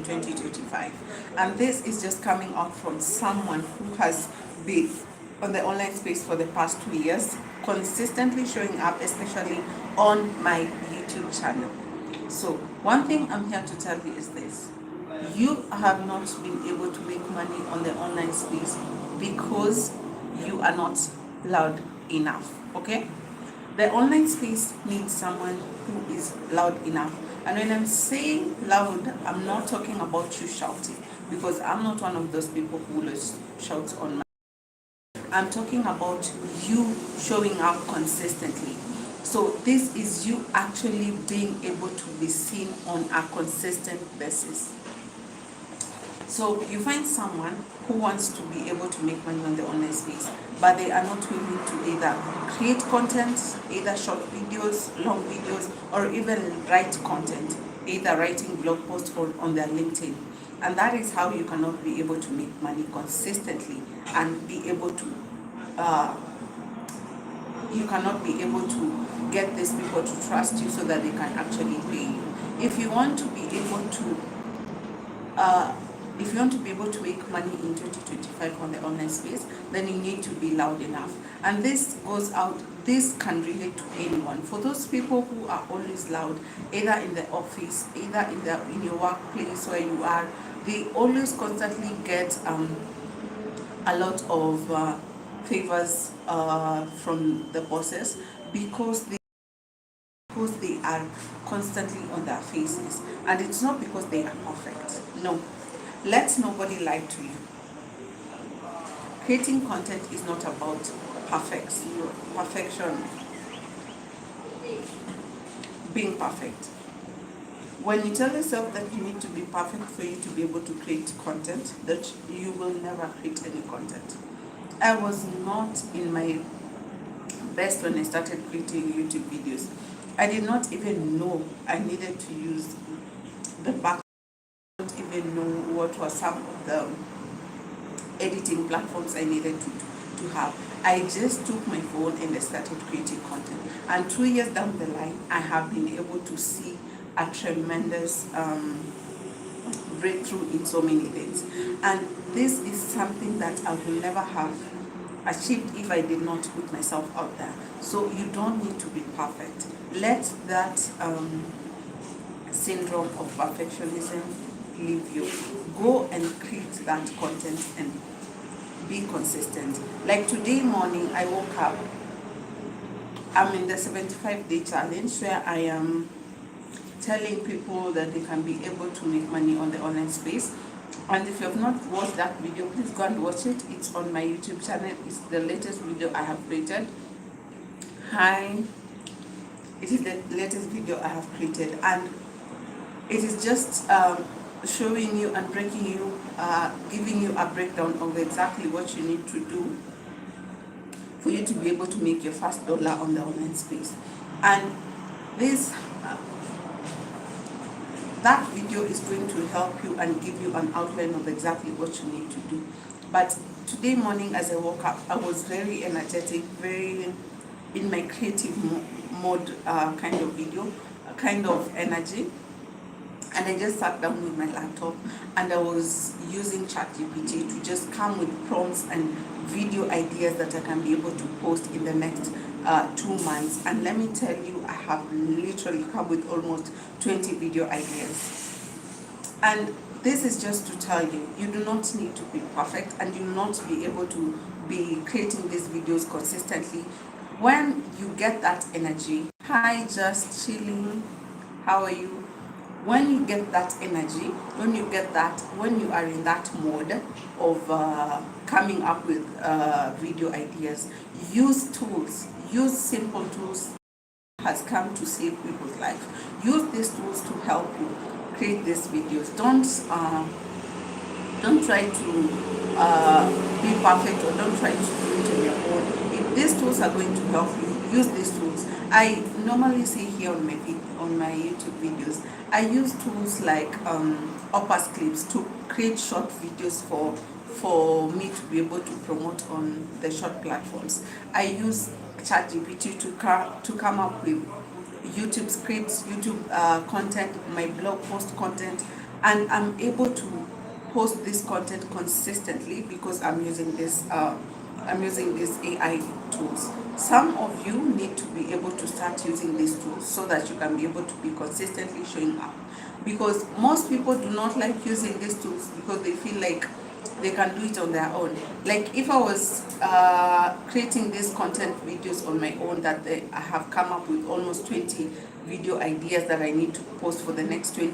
2025. And this is just coming out from someone who has been on the online space for the past 2 years, consistently showing up, especially on my YouTube channel. So one thing I'm here to tell you is this: you have not been able to make money on the online space because you are not loud enough. Okay, the online space needs someone who is loud enough. And when I'm saying loud, I'm not talking about you shouting, because I'm not one of those people who will shout on my. I'm talking about you showing up consistently. So this is you actually being able to be seen on a consistent basis. So you find someone who wants to be able to make money on the online space, but they are not willing to either create content, either short videos, long videos, or even write content, either writing blog posts or on their LinkedIn. And that is how you cannot be able to make money consistently and be able to, you cannot be able to get these people to trust you so that they can actually pay you. If you want to be able to if you want to be able to make money in 2025 on the online space, then you need to be loud enough. And this goes out, this can relate to anyone. For those people who are always loud, either in the office, either in your workplace where you are, they always constantly get a lot of favors from the bosses because they are constantly on their faces. And it's not because they are perfect. No. Let nobody lie to you. Creating content is not about perfection, being perfect. When you tell yourself that you need to be perfect for you to be able to create content, that you will never create any content. I was not in my best when I started creating YouTube videos. I did not even know I needed to use the back. I don't even know what were some of the editing platforms I needed to have. I just took my phone and I started creating content. And 2 years down the line, I have been able to see a tremendous breakthrough in so many things. And this is something that I will never have achieved if I did not put myself out there. So you don't need to be perfect. Let that syndrome of perfectionism leave you. Go and create that content and be consistent. Like today morning, I woke up. I'm in the 75-day challenge where I am telling people that they can be able to make money on the online space. And if you have not watched that video, please go and watch it. It's on my YouTube channel. It's the latest video I have created. It is the latest video I have created, and it is just showing you and breaking you, giving you a breakdown of exactly what you need to do for you to be able to make your first dollar on the online space. And this that video is going to help you and give you an outline of exactly what you need to do. But today morning as I woke up, I was very energetic, very in my creative mode kind of video, kind of energy. And I just sat down with my laptop and I was using ChatGPT to just come with prompts and video ideas that I can be able to post in the next 2 months. And let me tell you, I have literally come with almost 20 video ideas. And this is just to tell you, you do not need to be perfect and you will not be able to be creating these videos consistently. When you get that energy, hi, just chilling, how are you? When you get that energy, when you are in that mode of coming up with video ideas, use tools, use simple tools has come to save people's life. Use these tools to help you create these videos. Don't try to be perfect, or don't try to do it on your own. If these tools are going to help you, use these tools. I normally say here on my YouTube videos, I use tools like Opus Clips to create short videos for me to be able to promote on the short platforms. I use ChatGPT to come up with YouTube scripts, YouTube content, my blog post content, and I'm able to post this content consistently because I'm using this AI tools. Some of you need to be able to start using these tools so that you can be able to be consistently showing up, because most people do not like using these tools because they feel like they can do it on their own. Like if I was creating these content videos on my own, that I have come up with almost 20 video ideas that I need to post for the next 2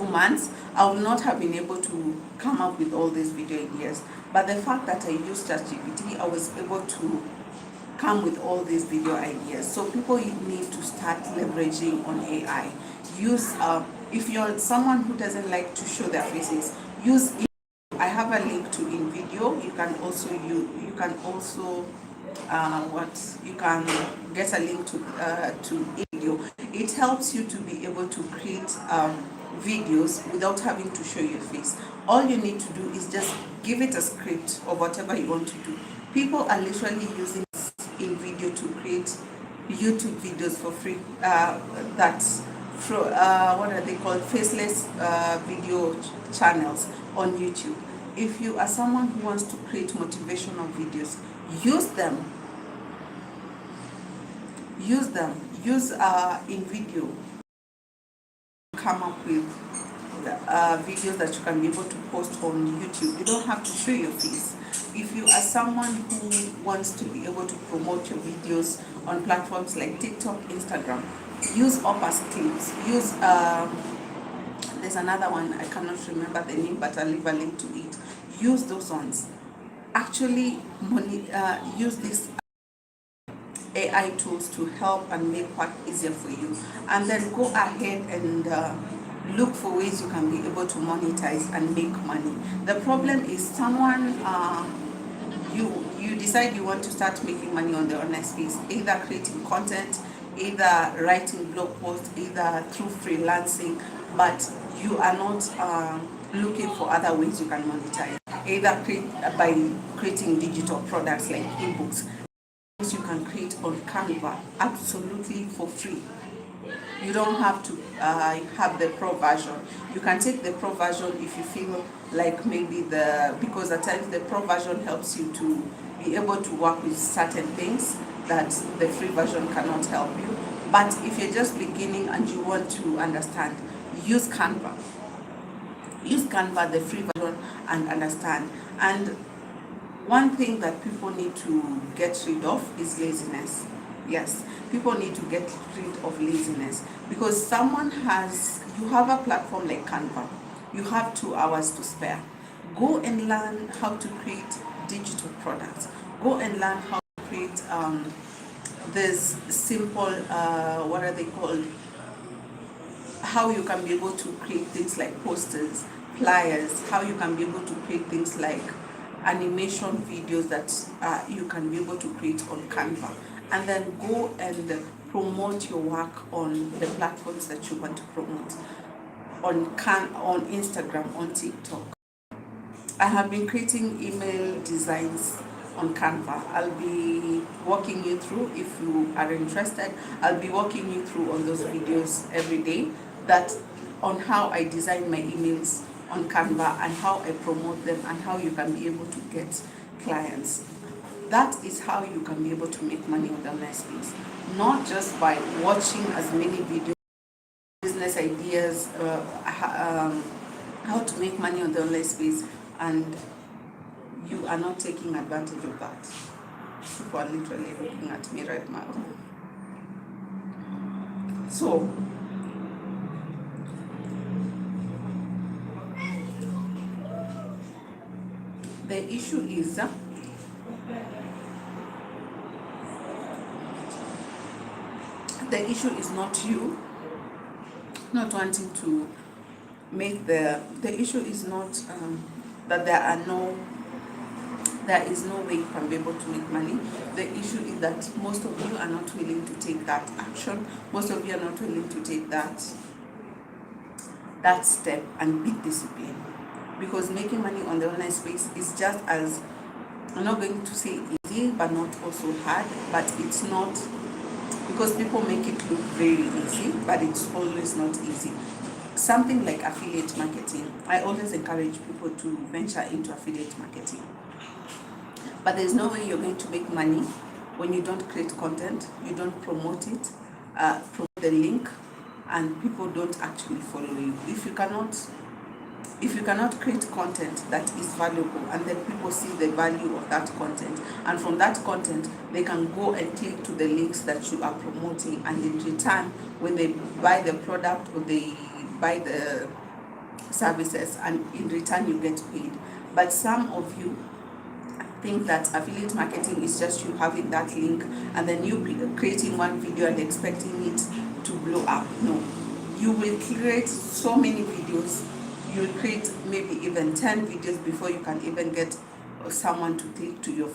months, I will not have been able to come up with all these video ideas. But the fact that I used ChatGPT, I was able to come with all these video ideas. So people need to start leveraging on AI. Use if you're someone who doesn't like to show their faces, use. I have a link to InVideo. You can also you can get a link to InVideo. It helps you to be able to create videos without having to show your face. All you need to do is just give it a script of whatever you want to do. People are literally using InVideo to create YouTube videos for free. What are they called? Faceless video channels on YouTube. If you are someone who wants to create motivational videos, use them. Use InVideo. Come up with videos that you can be able to post on YouTube. You don't have to show your face. If you are someone who wants to be able to promote your videos on platforms like TikTok, Instagram, use up as clips. Use there's another one, I cannot remember the name, but I'll leave a link to it. Use those ones. Actually, use these AI tools to help and make work easier for you, and then go ahead and look for ways you can be able to monetize and make money. The problem is someone you decide you want to start making money on the online space, either creating content, either writing blog posts, either through freelancing, but you are not looking for other ways you can monetize, either by creating digital products like ebooks. You can create on Canva absolutely for free. You don't have to have the pro version. You can take the pro version if you feel like maybe because at times the pro version helps you to be able to work with certain things that the free version cannot help you. But if you're just beginning and you want to understand, use Canva. Use Canva, the free version, and understand. And one thing that people need to get rid of is laziness. Yes, people need to get rid of laziness, because you have a platform like Canva, you have 2 hours to spare. Go and learn how to create digital products. Go and learn how to create this simple, what are they called? How you can be able to create things like posters, flyers, how you can be able to create things like animation videos that you can be able to create on Canva, and then go and promote your work on the platforms that you want to promote on Instagram, on TikTok. I have been creating email designs on Canva. I'll be walking you through, if you are interested, I'll be walking you through on those videos every day, that on how I design my emails on Canva and how I promote them and how you can be able to get clients. That is how you can be able to make money on the online space, not just by watching as many videos, business ideas, how to make money on the online space, and you are not taking advantage of that. People are literally looking at me right now. So, the issue is not you not wanting to make the issue is not that there is no way you can be able to make money. The issue is that most of you are not willing to take that action. Most of you are not willing to take that step and be disciplined. Because making money on the online space is just as, I'm not going to say easy, but not also hard, but it's not because people make it look very easy, but it's always not easy. Something like affiliate marketing, I always encourage people to venture into affiliate marketing. But there's no way you're going to make money when you don't create content, you don't promote it, promote the link, and people don't actually follow you. If you cannot create content that is valuable, and then people see the value of that content, and from that content they can go and click to the links that you are promoting, and in return, when they buy the product or they buy the services, and in return you get paid. But some of you think that affiliate marketing is just you having that link and then you creating one video and expecting it to blow up. No, you will create so many videos. You'll create maybe even 10 videos before you can even get someone to click to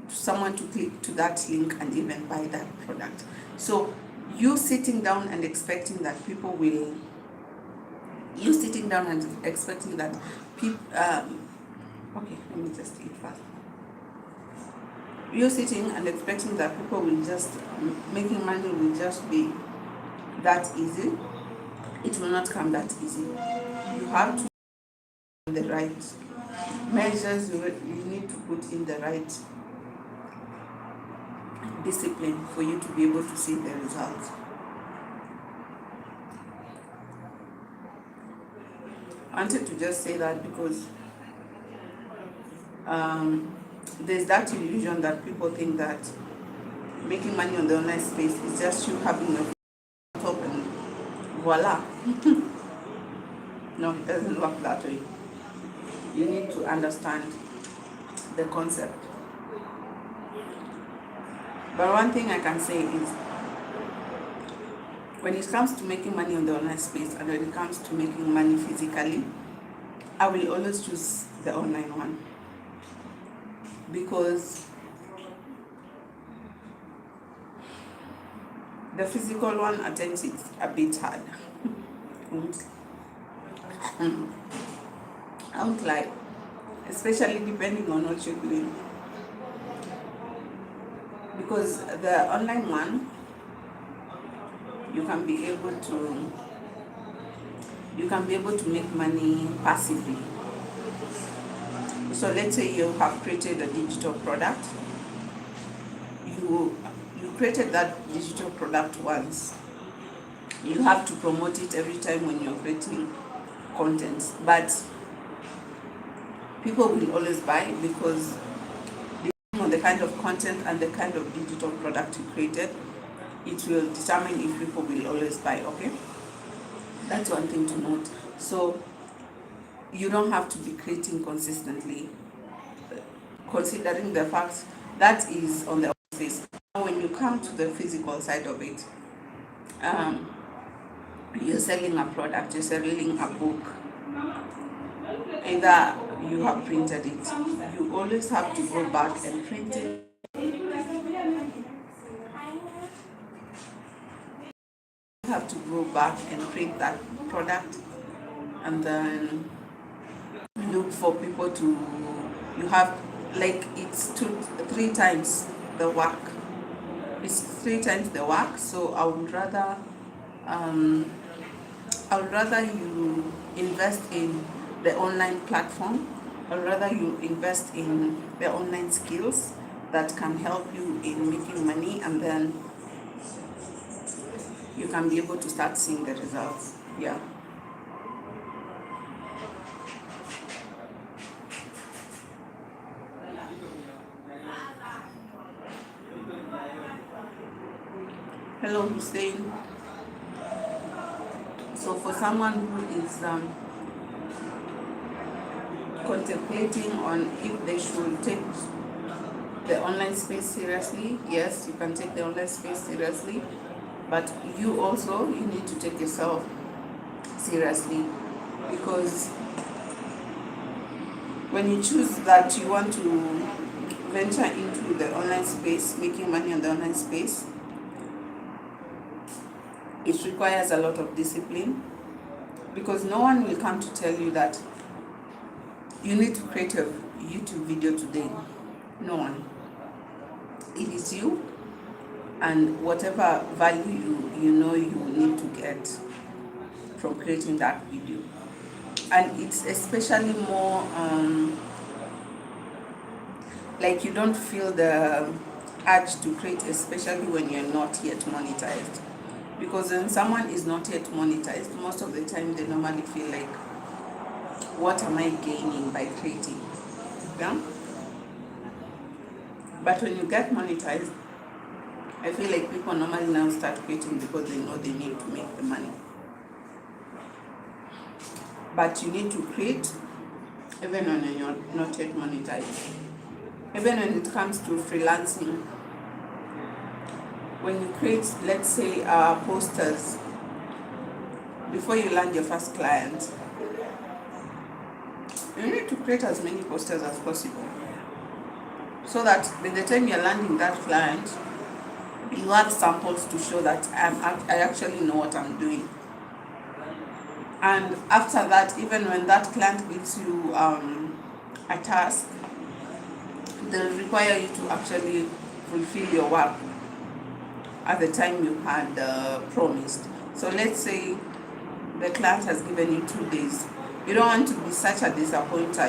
someone to click to that link and even buy that product. So you sitting down and expecting that people okay, let me just eat fast. You're sitting and expecting that people will just, making money will just be that easy. It will not come that easy. You have to put in the right measures, you need to put in the right discipline for you to be able to see the results. I wanted to just say that because there's that illusion that people think that making money on the online space is just you having a top and voila. No, it doesn't work that way. You need to understand the concept. But one thing I can say is, when it comes to making money on the online space and when it comes to making money physically, I will always choose the online one. Because the physical one, at times it's a bit hard. I won't lie, especially depending on what you're doing. Because the online one, you can be able to make money passively. So let's say you have created a digital product. You created that digital product once. You have to promote it every time when you're creating content. But people will always buy because depending on the kind of content and the kind of digital product you created, it will determine if people will always buy, okay? That's one thing to note. So you don't have to be creating consistently, considering the fact that is on the space. When you come to the physical side of it, you're selling a product, you're selling a book. Either you have printed it, you always have to go back and print it. You have to go back and print that product and then look for people to, you have, like, it's 3 times the work. It's 3 times the work. So I would rather you invest in the online platform. I would rather you invest in the online skills that can help you in making money, and then you can be able to start seeing the results. Yeah. Hello, Hussein. So for someone who is contemplating on if they should take the online space seriously, yes, you can take the online space seriously, but you need to take yourself seriously, because when you choose that you want to venture into the online space, making money on the online space, it requires a lot of discipline, because no one will come to tell you that you need to create a YouTube video today. No one. It is you, and whatever value you know you need to get from creating that video. And it's especially more like you don't feel the urge to create, especially when you're not yet monetized. Because when someone is not yet monetized, most of the time they normally feel like, what am I gaining by creating? Yeah? But when you get monetized, I feel like people normally now start creating because they know they need to make the money. But you need to create even when you're not yet monetized. Even when it comes to freelancing, when you create, let's say, posters, before you land your first client, you need to create as many posters as possible, so that by the time you're landing that client, you have samples to show that I actually know what I'm doing. And after that, even when that client gives you a task, they'll require you to actually fulfill your work at the time you had promised. So let's say the client has given you 2 days. You don't want to be such a disappointer.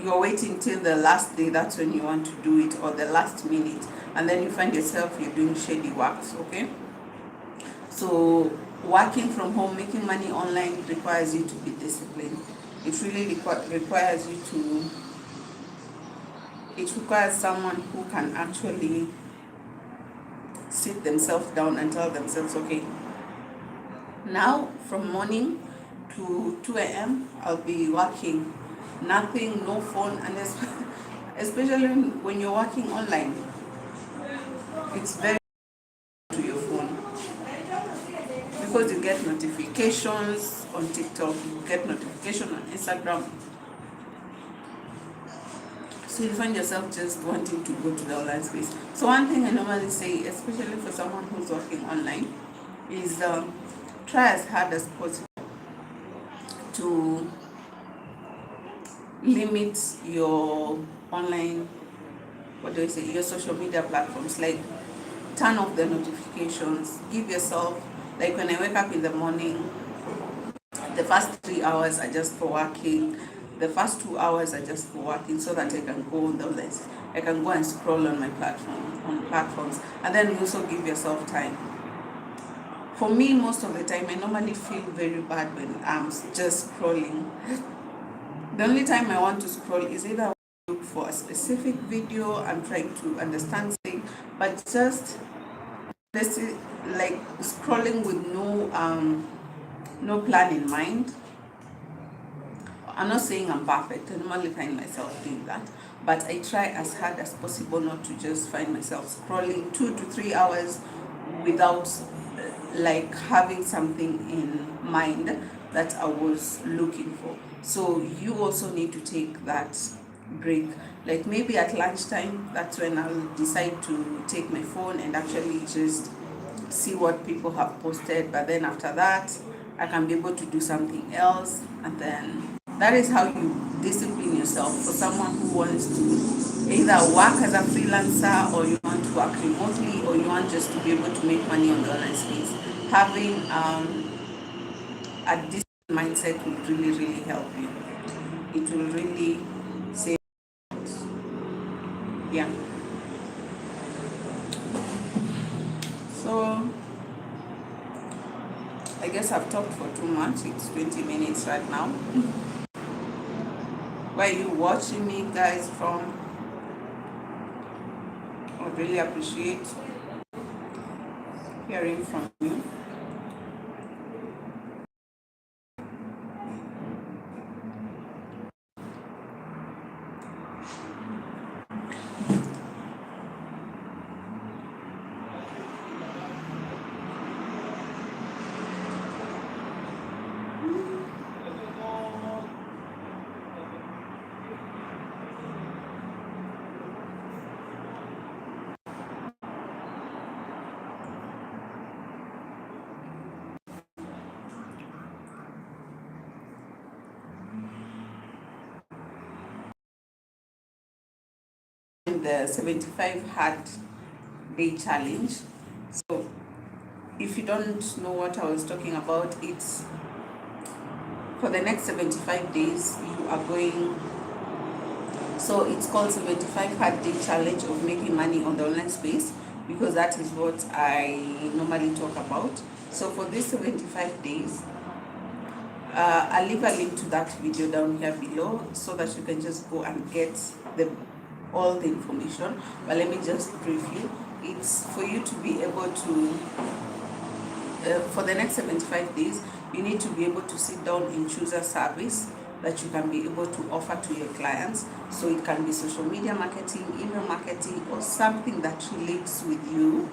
You're waiting till the last day, that's when you want to do it, or the last minute, and then you find yourself you're doing shady works. Okay, so working from home, making money online requires you to be disciplined. It really requires you to, it requires someone who can actually sit themselves down and tell themselves, okay, now from morning to 2 a.m. I'll be working. Nothing, no phone, and especially when you're working online, it's very to your phone, because you get notifications on TikTok, you get notification on Instagram. So you find yourself just wanting to go to the online space. So one thing I normally say, especially for someone who's working online, is try as hard as possible to limit your online, your social media platforms. Like, turn off the notifications. Give yourself, like when I wake up in the morning, the first 3 hours are just for working. The first 2 hours are just for working, so that I can go on the list. I can go and scroll on my platforms. And then you also give yourself time. For me, most of the time, I normally feel very bad when I'm just scrolling. The only time I want to scroll is either I want to look for a specific video, I'm trying to understand things, but just like scrolling with no plan in mind. I'm not saying I'm perfect. I normally find myself doing that, but I try as hard as possible not to just find myself scrolling 2 to 3 hours without like having something in mind that I was looking for. So you also need to take that break. Like maybe at lunchtime, that's when I'll decide to take my phone and actually just see what people have posted. But then after that, I can be able to do something else. And then that is how you discipline yourself. For someone who wants to either work as a freelancer, or you want to work remotely, or you want just to be able to make money on the online space, having a disciplined mindset will really help you. It will really save. Yeah. So I guess I've talked for too much. It's 20 minutes right now. Where are you watching me, guys, from? I would really appreciate hearing from you. the 75 hard day challenge. So if you don't know what I was talking about, it's for the next 75 days you are going, so it's called 75 hard day challenge of making money on the online space, because that is what I normally talk about. So for these 75 days, I'll leave a link to that video down here below so that you can just go and get all the information. But let me just brief you. It's for you to be able to, for the next 75 days, you need to be able to sit down and choose a service that you can be able to offer to your clients. So it can be social media marketing, email marketing, or something that relates with you.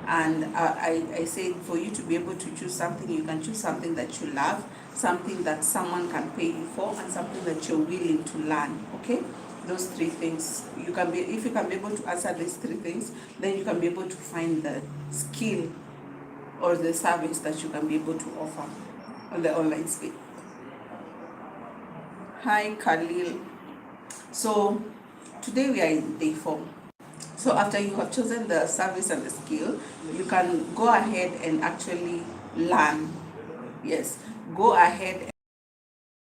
And I say for you to be able to choose something, you can choose something that you love, something that someone can pay you for, and something that you're willing to learn. Okay, those three things. You can be, if you can be able to answer these three things, then you can be able to find the skill or the service that you can be able to offer on the online space. Hi Khalil. So today we are in day 4. So after you have chosen the service and the skill, you can go ahead and actually learn. Yes, go ahead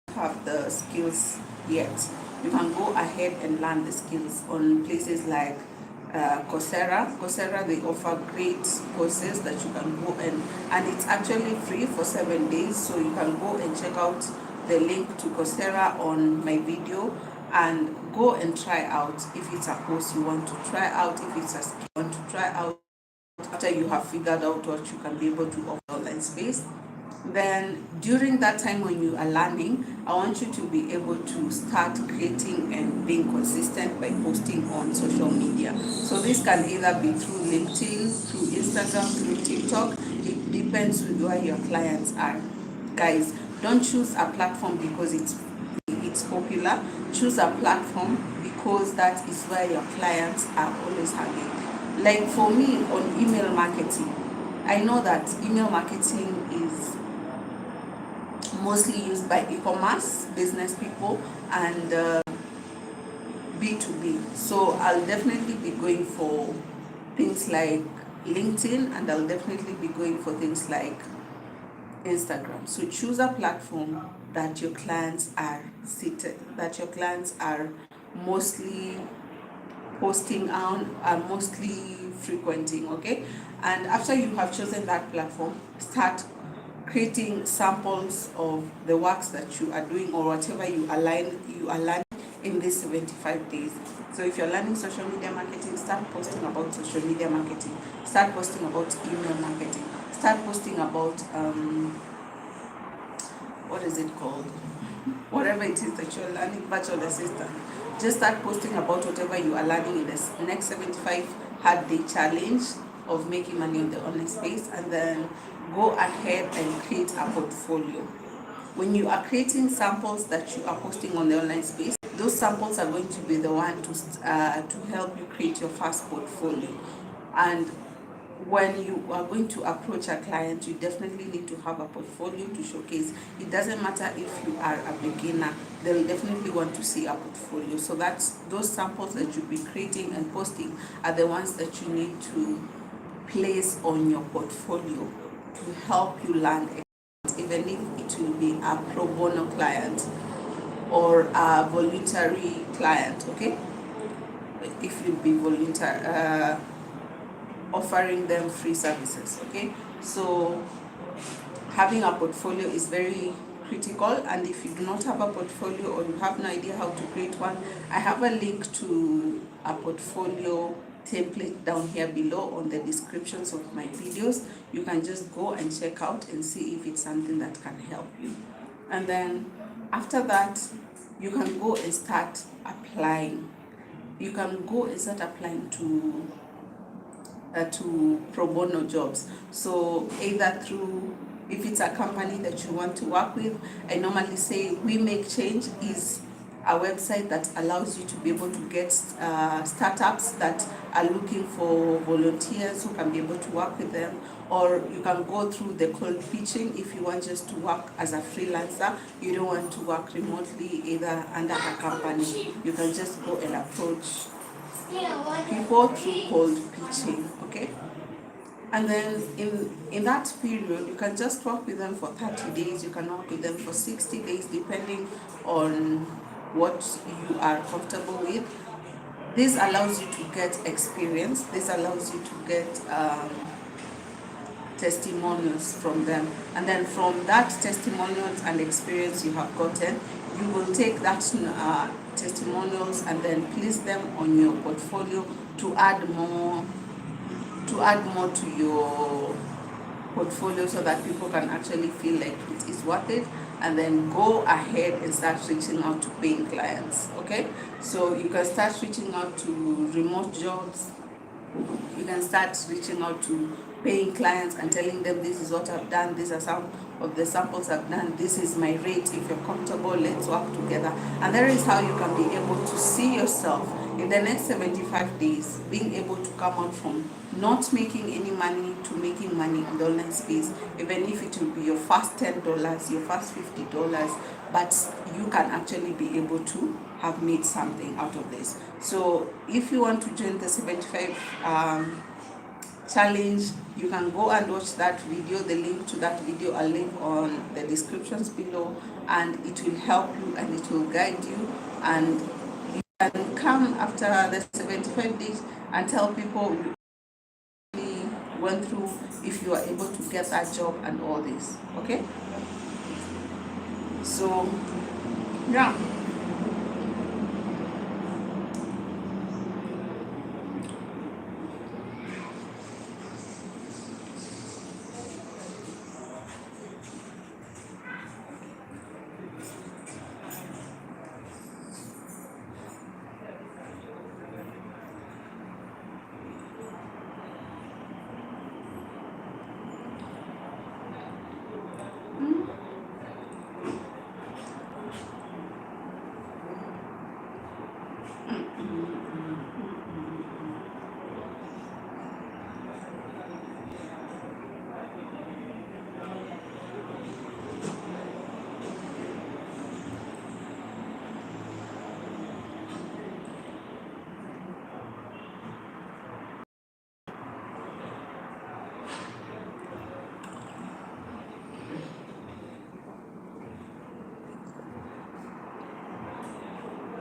and have the skills yet. You can go ahead and learn the skills on places like Coursera. Coursera, they offer great courses that you can go and it's actually free for 7 days. So you can go and check out the link to Coursera on my video and go and try out if it's a course you want to try out, if it's a skill you want to try out after you have figured out what you can be able to offer online space. Then during that time when you are learning, I want you to be able to start creating and being consistent by posting on social media. So this can either be through LinkedIn, through Instagram, through TikTok. It depends with where your clients are. Guys, don't choose a platform because it's popular. Choose a platform because that is where your clients are always hanging. Like for me on email marketing, I know that email marketing is mostly used by e-commerce business people and B2B. So I'll definitely be going for things like LinkedIn, and I'll definitely be going for things like Instagram. So choose a platform that your clients are seated, that your clients are mostly posting on, are mostly frequenting. Okay, and after you have chosen that platform, start creating samples of the works that you are doing or whatever you are learning in these 75 days. So if you're learning social media marketing, start posting about social media marketing, start posting about email marketing, start posting about what is it called, whatever it is that you're learning, virtual assistant. Just start posting about whatever you are learning in this next 75 hard day challenge of making money on the online space, and then go ahead and create a portfolio. When you are creating samples that you are posting on the online space, those samples are going to be the one to help you create your first portfolio. And when you are going to approach a client, you definitely need to have a portfolio to showcase. It doesn't matter if you are a beginner, they'll definitely want to see a portfolio. So that's those samples that you'll be creating and posting are the ones that you need to place on your portfolio to help you land, even if it will be a pro bono client or a voluntary client. Okay, if you'll be voluntary, offering them free services. Okay, so having a portfolio is very critical, and if you do not have a portfolio or you have no idea how to create one, I have a link to a portfolio template down here below on the descriptions of my videos. You can just go and check out and see if it's something that can help you. And then after that, you can go and start applying. You can go and start applying to pro bono jobs. So either through, if it's a company that you want to work with, I normally say We Make Change is a website that allows you to be able to get startups that are looking for volunteers who can be able to work with them. Or you can go through the cold pitching if you want just to work as a freelancer. You don't want to work remotely either under a company. You can just go and approach people through cold pitching, okay? And then in that period, you can just work with them for 30 days, you can work with them for 60 days, depending on what you are comfortable with. This allows you to get experience, this allows you to get testimonials from them, and then from that testimonials and experience you have gotten, you will take that testimonials and then place them on your portfolio to add more to your portfolio, so that people can actually feel like it is worth it, and then go ahead and start reaching out to paying clients. Okay, so you can start reaching out to remote jobs, you can start reaching out to paying clients and telling them, this is what I've done, these are some of the samples I've done, this is my rate, if you're comfortable, let's work together. And that is how you can be able to see yourself in the next 75 days being able to come out from not making any money to making money in the online space, even if it will be your first $10, your first $50, but you can actually be able to have made something out of this. So if you want to join the 75 challenge, you can go and watch that video. The link to that video I'll leave on the descriptions below, and it will help you and it will guide you, and you can come after the 75 days and tell people you really went through, if you are able to get that job and all this. Okay, so yeah.